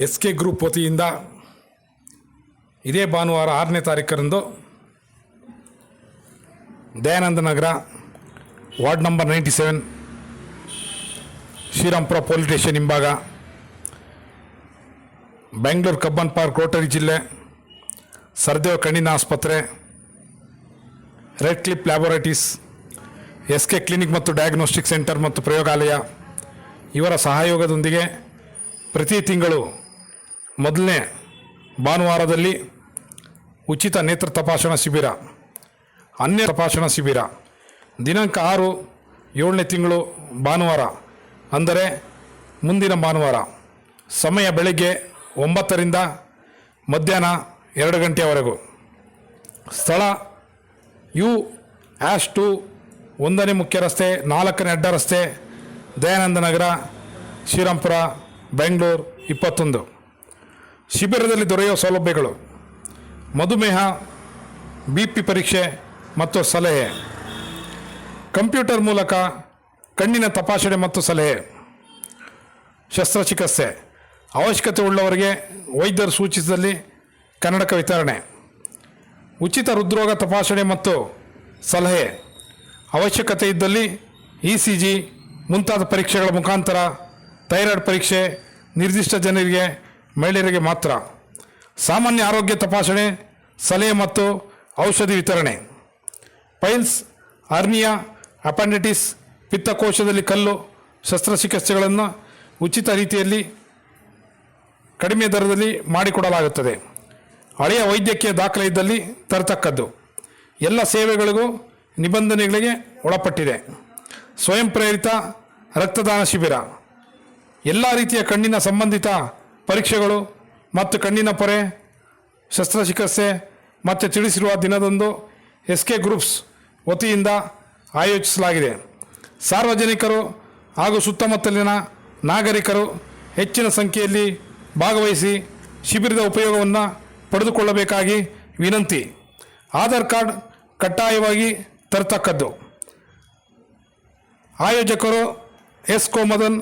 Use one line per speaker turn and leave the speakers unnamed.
SK group ವತಿಯಿಂದ ಇದೇ ಭಾನುವಾರ 6ನೇ ತಾರೀಕರಂದು Dayananda Nagar ward number 97 Srirampura police station ಹಿಂಭಾಗ, ಬೆಂಗಳೂರು ಕಬ್ಬನ್ ಪಾರ್ಕ್ ರೋಟರಿ ಜಿಲ್ಲೆ, ಸರ್ದೇವ ಕಣ್ಣಿನ ಆಸ್ಪತ್ರೆ, red clip laboratories, SK clinic ಮತ್ತು ಡಯಾಗ್ನೋಸ್ಟಿಕ್ ಸೆಂಟರ್ ಮತ್ತು ಪ್ರಯೋಗಾಲಯ ಇವರ ಸಹಯೋಗದೊಂದಿಗೆ ಪ್ರತಿ ತಿಂಗಳು ಮೊದಲನೇ ಭಾನುವಾರದಲ್ಲಿ ಉಚಿತ ನೇತ್ರ ತಪಾಸಣಾ ಶಿಬಿರ, ಅನ್ಯ ತಪಾಸಣಾ ಶಿಬಿರ ದಿನಾಂಕ 6-7ನೇ ತಿಂಗಳು ಭಾನುವಾರ, ಅಂದರೆ ಮುಂದಿನ ಭಾನುವಾರ. ಸಮಯ ಬೆಳಗ್ಗೆ 9ರಿಂದ ಮಧ್ಯಾಹ್ನ 2 ಗಂಟೆಯವರೆಗೂ. ಸ್ಥಳ U-2 1ನೇ ಮುಖ್ಯ ರಸ್ತೆ, 4ನೇ ಅಡ್ಡ ರಸ್ತೆ, ದಯಾನಂದ ನಗರ, ಶ್ರೀರಾಮ್ಪುರ, ಬೆಂಗಳೂರು 21. ಶಿಬಿರದಲ್ಲಿ ದೊರೆಯುವ ಸೌಲಭ್ಯಗಳು: ಮಧುಮೇಹ, BP ಪರೀಕ್ಷೆ ಮತ್ತು ಸಲಹೆ, ಕಂಪ್ಯೂಟರ್ ಮೂಲಕ ಕಣ್ಣಿನ ತಪಾಸಣೆ ಮತ್ತು ಸಲಹೆ, ಶಸ್ತ್ರಚಿಕಿತ್ಸೆ, ಅವಶ್ಯಕತೆ ಉಳ್ಳವರಿಗೆ ವೈದ್ಯರು ಸೂಚಿಸಿದಲ್ಲಿ ಕನ್ನಡಕ ವಿತರಣೆ, ಉಚಿತ ಹೃದ್ರೋಗ ತಪಾಸಣೆ ಮತ್ತು ಸಲಹೆ, ಅವಶ್ಯಕತೆ ಇದ್ದಲ್ಲಿ ECG ಮುಂತಾದ ಪರೀಕ್ಷೆಗಳ ಮುಖಾಂತರ ಥೈರಾಯ್ಡ್ ಪರೀಕ್ಷೆ ನಿರ್ದಿಷ್ಟ ಜನರಿಗೆ, ಮಹಿಳೆಯರಿಗೆ ಮಾತ್ರ, ಸಾಮಾನ್ಯ ಆರೋಗ್ಯ ತಪಾಸಣೆ, ಸಲಹೆ ಮತ್ತು ಔಷಧಿ ವಿತರಣೆ, ಪೈಲ್ಸ್, ಹರ್ನಿಯಾ, ಅಪೆಂಡಿಟಿಸ್, ಪಿತ್ತಕೋಶದಲ್ಲಿ ಕಲ್ಲು ಶಸ್ತ್ರಚಿಕಿತ್ಸೆಗಳನ್ನು ಉಚಿತ ರೀತಿಯಲ್ಲಿ ಕಡಿಮೆ ದರದಲ್ಲಿ ಮಾಡಿಕೊಡಲಾಗುತ್ತದೆ. ಹಳೆಯ ವೈದ್ಯಕೀಯ ದಾಖಲೆ ಇದ್ದಲ್ಲಿ ತರತಕ್ಕದ್ದು. ಎಲ್ಲ ಸೇವೆಗಳಿಗೂ ನಿಬಂಧನೆಗಳಿಗೆ ಒಳಪಟ್ಟಿದೆ. ಸ್ವಯಂ ಪ್ರೇರಿತ ರಕ್ತದಾನ ಶಿಬಿರ, ಎಲ್ಲ ರೀತಿಯ ಕಣ್ಣಿನ ಸಂಬಂಧಿತ ಪರೀಕ್ಷೆಗಳು ಮತ್ತು ಕಣ್ಣಿನ ಪೊರೆ ಶಸ್ತ್ರಚಿಕಿತ್ಸೆ ಮತ್ತು ತಿಳಿಸಿರುವ ದಿನದಂದು SK ಗ್ರೂಪ್ಸ್ ವತಿಯಿಂದ ಆಯೋಜಿಸಲಾಗಿದೆ. ಸಾರ್ವಜನಿಕರು ಹಾಗೂ ಸುತ್ತಮುತ್ತಲಿನ ನಾಗರಿಕರು ಹೆಚ್ಚಿನ ಸಂಖ್ಯೆಯಲ್ಲಿ ಭಾಗವಹಿಸಿ ಶಿಬಿರದ ಉಪಯೋಗವನ್ನು ಪಡೆದುಕೊಳ್ಳಬೇಕಾಗಿ ವಿನಂತಿ. ಆಧಾರ್ ಕಾರ್ಡ್ ಕಡ್ಡಾಯವಾಗಿ ತರತಕ್ಕದ್ದು. ಆಯೋಜಕರು S. ಕೋಮದನ್,